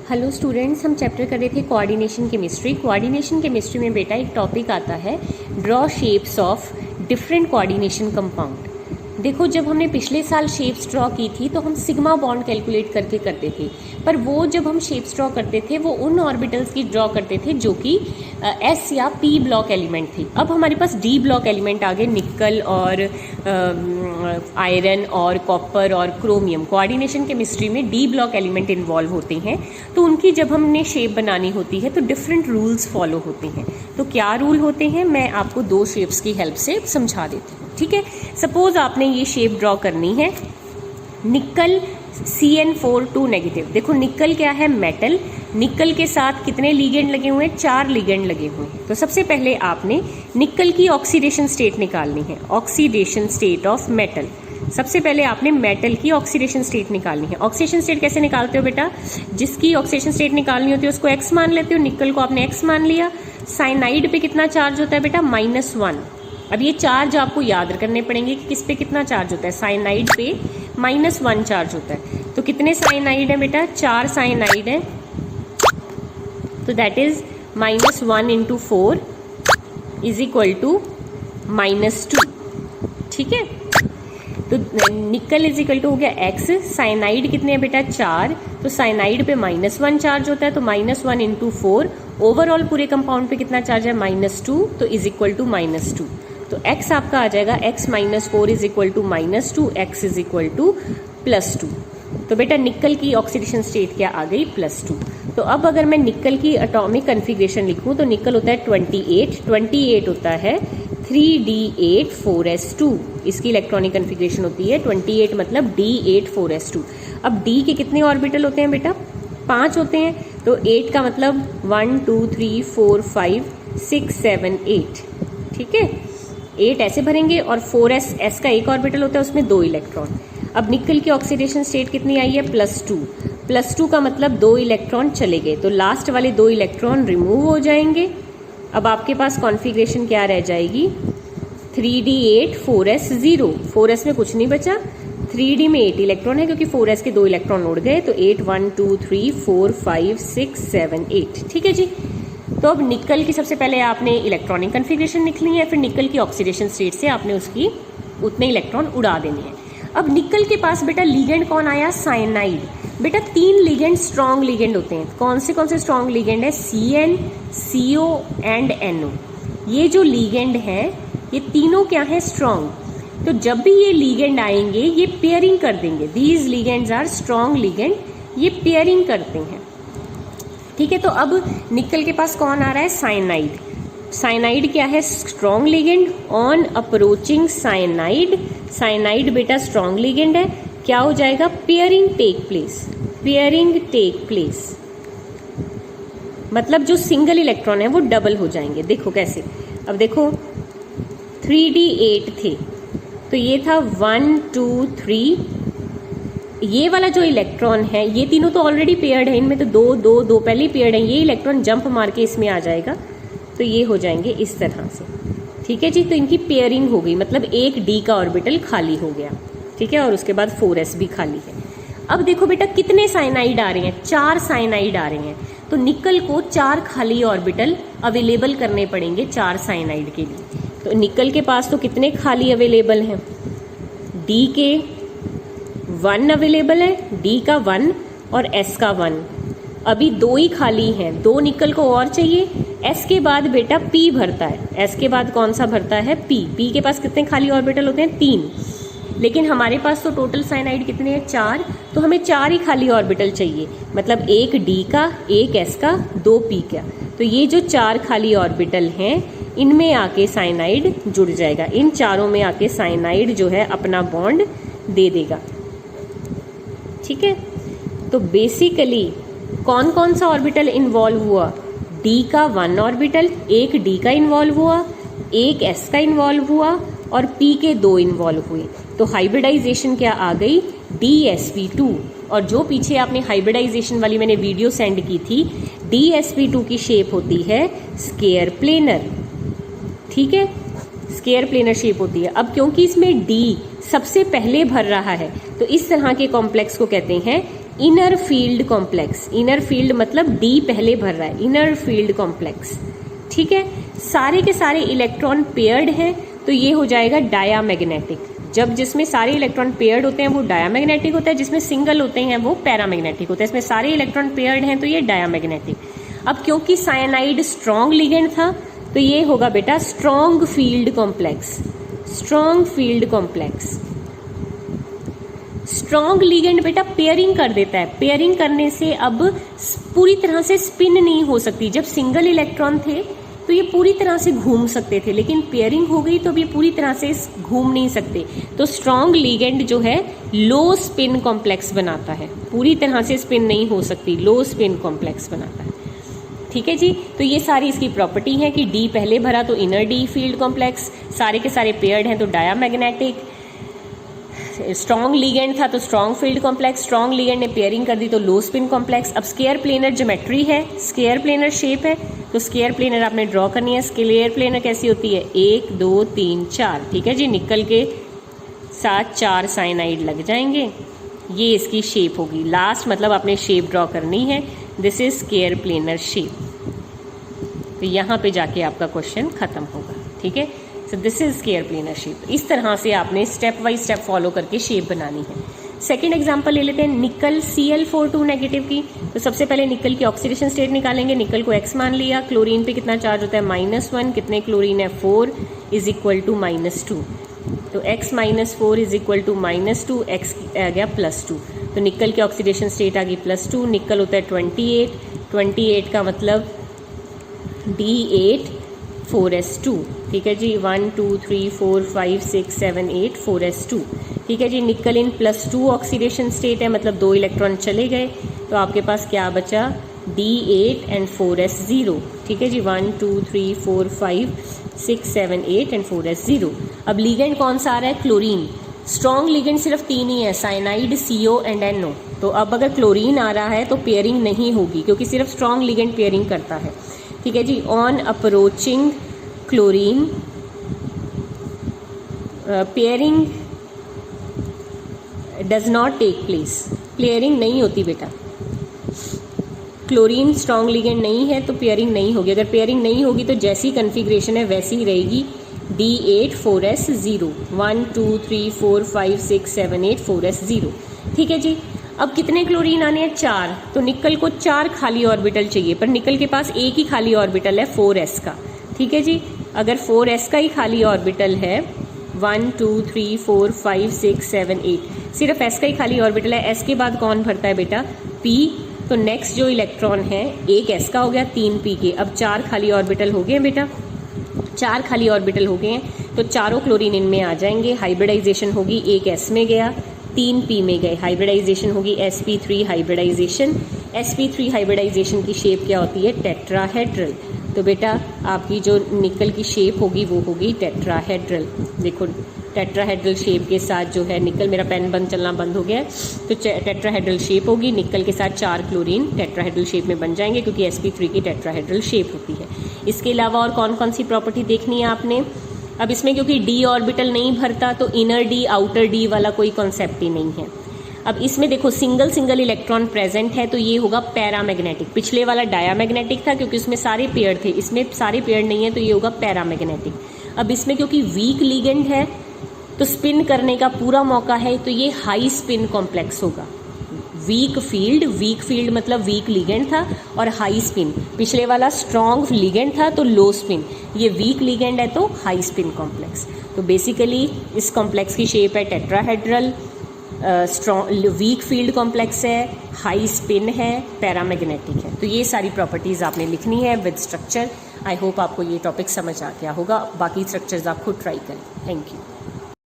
Hello students, हम chapter कर रहे थे कोऑर्डिनेशन केमिस्ट्री। कोऑर्डिनेशन केमिस्ट्री में बेटा एक टॉपिक आता है draw shapes of different coordination compound. देखो, जब हमने पिछले साल शेप्स ड्रॉ की थी तो हम सिग्मा बॉन्ड कैलकुलेट करके करते थे, पर वो जब हम शेप्स ड्रॉ करते थे वो उन ऑर्बिटल्स की ड्रॉ करते थे जो कि एस या पी ब्लॉक एलिमेंट थी। अब हमारे पास डी ब्लॉक एलिमेंट आ गए, निकल और आयरन और कॉपर और क्रोमियम। कोऑर्डिनेशन केमिस्ट्री में डी ब्लॉक एलिमेंट इन्वॉल्व होते हैं, तो उनकी जब हमने शेप बनानी होती है तो डिफरेंट रूल्स फॉलो होते हैं। तो क्या रूल होते हैं, मैं आपको दो शेप्स की हेल्प से समझा देती हूँ। ठीक है, सपोज आपने ये शेप ड्रॉ करनी है, निकल CN4 2 नेगेटिव। देखो, निकल क्या है, मेटल। निकल के साथ कितने लिगेंड लगे हुए हैं, 4 लिगेंड लगे हुए हैं। तो सबसे पहले आपने निकल की ऑक्सीडेशन स्टेट निकालनी है, ऑक्सीडेशन स्टेट ऑफ मेटल। सबसे पहले आपने मेटल की ऑक्सीडेशन स्टेट निकालनी है। ऑक्सीडेशन स्टेट कैसे निकालते हो बेटा, जिसकी ऑक्सीडेशन स्टेट निकालनी होती है उसको X मान लेते हो। निकल को आपने X मान लिया। साइनाइड पे कितना चार्ज होता है बेटा, -1। अब ये चार्ज आपको याद करने पड़ेंगे कि किस पे कितना चार्ज होता है। साइनाइड पे -1 चार्ज होता है। तो कितने साइनाइड है बेटा, 4 साइनाइड है। तो that is -1 × 4 is equal to -2। ठीक है, तो निकल इज इक्वल टू हो गया X। साइनाइड कितने हैं बेटा, 4। तो साइनाइड पे -1 चार्ज होता है, तो -1 × 4। ओवरऑल पूरे कंपाउंड पे कितना चार्ज है, -2। तो इज इक्वल टू -2। तो x आपका आ जाएगा x - 4 is equal to -2, x is equal to +2। तो बेटा निकल की ऑक्सीडेशन स्टेट क्या आ गई, +2। तो अब अगर मैं निकल की एटॉमिक कन्फिग्रेशन लिखूं तो निकल होता है 28 होता है 3D8 4s2। इसकी इलेक्ट्रॉनिक कन्फिग्रेशन होती है 28, मतलब D8 4s2। अब D के कितने ऑर्बिटल होते हैं बेटा, 5 होते हैं। तो 8 का मतलब 1 2 3 4 5 6 7 8। ठीक है, 8 ऐसे भरेंगे और 4s का एक ऑर्बिटल होता है, उसमें 2 इलेक्ट्रॉन। अब निकल की ऑक्सीडेशन स्टेट कितनी आई है, +2। +2 का मतलब 2 इलेक्ट्रॉन चले गए, तो लास्ट वाले 2 इलेक्ट्रॉन रिमूव हो जाएंगे। अब आपके पास कॉन्फ़िगरेशन क्या रह जाएगी, 3D8 4s0। 4s में कुछ नहीं बचा, 3D में 8 इलेक्ट्रॉन है क्योंकि 4s के 2 इलेक्ट्रॉन उड़ गए। तो 8 1 2 3 4 5 6 7 8। ठीक है जी। तो अब निकल की सबसे पहले आपने इलेक्ट्रॉनिक कन्फिग्रेशन लिखनी है, फिर निकल की ऑक्सीडेशन स्टेट से आपने उसकी उतने इलेक्ट्रॉन उड़ा देने हैं। अब निकल के पास बेटा लीगेंड कौन आया, साइनाइड। बेटा 3 लीगेंड स्ट्रॉन्ग लीगेंड होते हैं। कौन से स्ट्रॉन्ग लीगेंड है, CN CO एंड NO। ये जो लीगेंड है ये तीनों क्या है, स्ट्रॉन्ग। तो जब भी ये लीगेंड आएंगे ये पेयरिंग कर देंगे। These ligands are strong ligand, ये पेयरिंग करते हैं। ठीक है, तो अब निकल के पास कौन आ रहा है, साइनाइड। साइनाइड क्या है, strong ligand. On approaching cyanide, cyanide बेटा स्ट्रॉन्ग लिगेंड है, क्या हो जाएगा, pairing take place. Pairing take place मतलब जो सिंगल इलेक्ट्रॉन है वो डबल हो जाएंगे। देखो कैसे, अब देखो 3D8 थे, तो ये था 1 2 3। ये वाला जो इलेक्ट्रॉन है, ये तीनों तो ऑलरेडी पेयर्ड है, इनमें तो 2 2 2 पहले ही पेयर्ड है। ये इलेक्ट्रॉन जंप मार के इसमें आ जाएगा, तो ये हो जाएंगे इस तरह से। ठीक है जी, तो इनकी पेयरिंग हो गई, मतलब एक D का ऑर्बिटल खाली हो गया। ठीक है, और उसके बाद 4s भी खाली है। अब देखो बेटा कितने साइनाइड आ रहे हैं, 4 साइनाइड आ रहे हैं। तो निकल को 4 खाली ऑर्बिटल अवेलेबल करने पड़ेंगे 4 साइनाइड के लिए। तो निकल के पास तो कितने खाली अवेलेबल हैं, D के 1 अवेलेबल है, D का 1 और S का 1। अभी 2 ही खाली हैं, 2 निकल को और चाहिए। S के बाद बेटा P भरता है, S के बाद कौन सा भरता है, P के पास कितने खाली ऑर्बिटल होते हैं, 3। लेकिन हमारे पास तो टोटल साइनाइड कितने हैं, 4। तो हमें 4 ही खाली ऑर्बिटल चाहिए, मतलब एक D का, एक S का, 2 P का। तो ये जो 4 खाली ऑर्बिटल हैं इनमें आके साइनाइड जुड़ जाएगा। इन चारों में आके साइनाइड जो है अपना बॉन्ड दे देगा। ठीक है, तो बेसिकली कौन कौन सा ऑर्बिटल इन्वॉल्व हुआ, D का 1 ऑर्बिटल, एक D का इन्वॉल्व हुआ, एक S का इन्वॉल्व हुआ और P के 2 इन्वॉल्व हुए। तो हाइब्रिडाइजेशन क्या आ गई, DsP2। और जो पीछे आपने हाइब्रिडाइजेशन वाली मैंने वीडियो सेंड की थी, DsP2 की शेप होती है स्केयर प्लेनर। ठीक है, स्केयर प्लेनर शेप होती है। अब क्योंकि इसमें D सबसे पहले भर रहा है तो इस तरह के कॉम्प्लेक्स को कहते हैं inner field complex, inner field मतलब डी पहले भर रहा है, इनर फील्ड कॉम्प्लेक्स, ठीक है। सारे के सारे इलेक्ट्रॉन पेयर्ड हैं तो ये हो जाएगा डायामैग्नेटिक। जब जिसमें सारे इलेक्ट्रॉन पेयर्ड होते हैं वो डायामैग्नेटिक होता है, जिसमें सिंगल होते हैं वो पैरामैग्नेटिक होता है। इसमें सारे इलेक्ट्रॉन पेयर्ड हैं तो ये डायामैग्नेटिक। अब क्योंकि साइनाइड स्ट्रॉन्ग लिगेंड था तो ये होगा बेटा strong field complex, strong field complex. Strong ligand बेटा पेयरिंग कर देता है, पेयरिंग करने से अब पूरी तरह से स्पिन नहीं हो सकती। जब सिंगल इलेक्ट्रॉन थे तो ये पूरी तरह से घूम सकते थे, लेकिन पेयरिंग हो गई तो अब ये पूरी तरह से घूम नहीं सकते। तो स्ट्रॉन्ग लिगेंड जो है लो स्पिन कॉम्प्लेक्स बनाता है, पूरी तरह से स्पिन नहीं हो सकती, लो स्पिन कॉम्प्लेक्स बनाता है, ठीक है जी। तो ये सारी इसकी प्रॉपर्टी है कि डी पहले भरा तो इनर डी फील्ड कॉम्प्लेक्स, सारे के सारे पेयर्ड हैं तो डायामैग्नेटिक, स्ट्रॉन्ग लिगेंड था तो strong field complex, strong ligand ने पेयरिंग कर दी तो लो स्पिन कॉम्प्लेक्स। अब स्केयर प्लेनर ज्योमेट्री है, स्केयर प्लेनर शेप है तो स्केयर प्लेनर आपने ड्रॉ करनी है। स्केयर प्लेनर कैसी होती है, 1 2 3 4, ठीक है जी। निकल के साथ 4 साइनाइड लग जाएंगे, ये इसकी शेप होगी। लास्ट मतलब आपने शेप ड्रॉ करनी है, this is square planar shape. तो यहाँ पे जाके आपका क्वेश्चन खत्म होगा, ठीक है। So this is square planar shape. इस तरह से आपने स्टेप बाय स्टेप फॉलो करके शेप बनानी है। सेकेंड एग्जाम्पल ले लेते हैं निकल Cl4 नेगेटिव की। तो सबसे पहले निकल की ऑक्सीडेशन स्टेट निकालेंगे। निकल को X मान लिया, क्लोरीन पे कितना चार्ज होता है -1, कितने क्लोरीन है 4 इज इक्वल टू -2। तो X -4 is equal to -2, X आ गया +2। तो निकल की ऑक्सीडेशन स्टेट आ गई +2। निकल होता है 28 का मतलब D8 4s2, ठीक है जी। 1 2 3 4 5 6 7 8 4s2, ठीक है जी। निकल इन +2 ऑक्सीडेशन स्टेट है मतलब 2 इलेक्ट्रॉन चले गए तो आपके पास क्या बचा, D8 एंड 4s0, ठीक है जी। 1 2 3 4 5 6 7 8 एंड 4s0। अब लिगेंड कौन सा आ रहा है, क्लोरीन। स्ट्रॉन्ग लिगेंड सिर्फ 3 ही है, साइनाइड, CO एंड NO। तो अब अगर क्लोरीन आ रहा है तो पेयरिंग नहीं होगी क्योंकि सिर्फ स्ट्रॉन्ग लिगेंड पेयरिंग करता है, ठीक है जी। On approaching chlorine pairing does not take place, pairing नहीं होती बेटा। क्लोरीन स्ट्रॉन्ग लिगेंड नहीं है तो पेयरिंग नहीं होगी। अगर पेयरिंग नहीं होगी तो जैसी कन्फिग्रेशन है वैसी ही रहेगी, D8 4s0, 1 2 3 4 5 6 7 8 4s0, ठीक है जी। अब कितने क्लोरीन आने हैं, 4। तो निकल को 4 खाली ऑर्बिटल चाहिए, पर निकल के पास एक ही खाली ऑर्बिटल है 4s का, ठीक है जी। अगर 4s का ही खाली ऑर्बिटल है, 1 2 3 4 5 6 7 8, सिर्फ s का ही खाली ऑर्बिटल है। s के बाद कौन भरता है बेटा, p। तो नेक्स्ट जो इलेक्ट्रॉन है, एक s का हो गया, 3 p के। अब 4 खाली ऑर्बिटल हो गए बेटा, 4 खाली ऑर्बिटल हो गए हैं तो चारों क्लोरीन इनमें आ जाएंगे। हाइब्रिडाइजेशन होगी, एक s में गया, 3 p में गए, हाइब्रिडाइजेशन होगी sp3 हाइब्रिडाइजेशन। sp3 हाइब्रिडाइजेशन की शेप क्या होती है, टेट्राहेड्रल। तो बेटा आपकी जो निकल की शेप होगी वो होगी टेट्राहेड्रल। देखो टेट्राहेड्रल शेप के साथ जो है निकल, मेरा पेन बंद चलना बंद हो गया है, तो टेट्राहेड्रल शेप होगी। निकल के साथ 4 क्लोरीन टेट्राहेड्रल शेप में बन जाएंगे क्योंकि sp3 की टेट्राहेड्रल शेप होती है। इसके अलावा और कौन कौन सी प्रॉपर्टी देखनी है आपने। अब इसमें क्योंकि d ऑर्बिटल नहीं भरता तो इनर d आउटर d वाला कोई कॉन्सेप्ट ही नहीं है। अब इसमें देखो सिंगल इलेक्ट्रॉन प्रेजेंट है तो ये होगा पैरामैग्नेटिक। पिछले वाला डायामैग्नेटिक था क्योंकि उसमें सारे पेयर थे, इसमें सारे पेयर नहीं है तो ये होगा पैरामैग्नेटिक। अब इसमें क्योंकि वीक लिगेंड है तो स्पिन करने का पूरा मौका है तो ये हाई स्पिन कॉम्प्लेक्स होगा। वीक फील्ड मतलब वीक लिगेंड था और हाई स्पिन। पिछले वाला स्ट्रॉन्ग लिगेंड था तो लो स्पिन, ये वीक लिगेंड है तो हाई स्पिन कॉम्प्लेक्स। तो बेसिकली इस कॉम्प्लेक्स की शेप है tetrahedral, strong weak field complex है, हाई स्पिन है, पैरामैग्नेटिक है। तो ये सारी प्रॉपर्टीज़ आपने लिखनी है विद स्ट्रक्चर। आई होप आपको ये टॉपिक समझ आ गया होगा। बाकी स्ट्रक्चर्स आप खुद ट्राई करें। Thank you.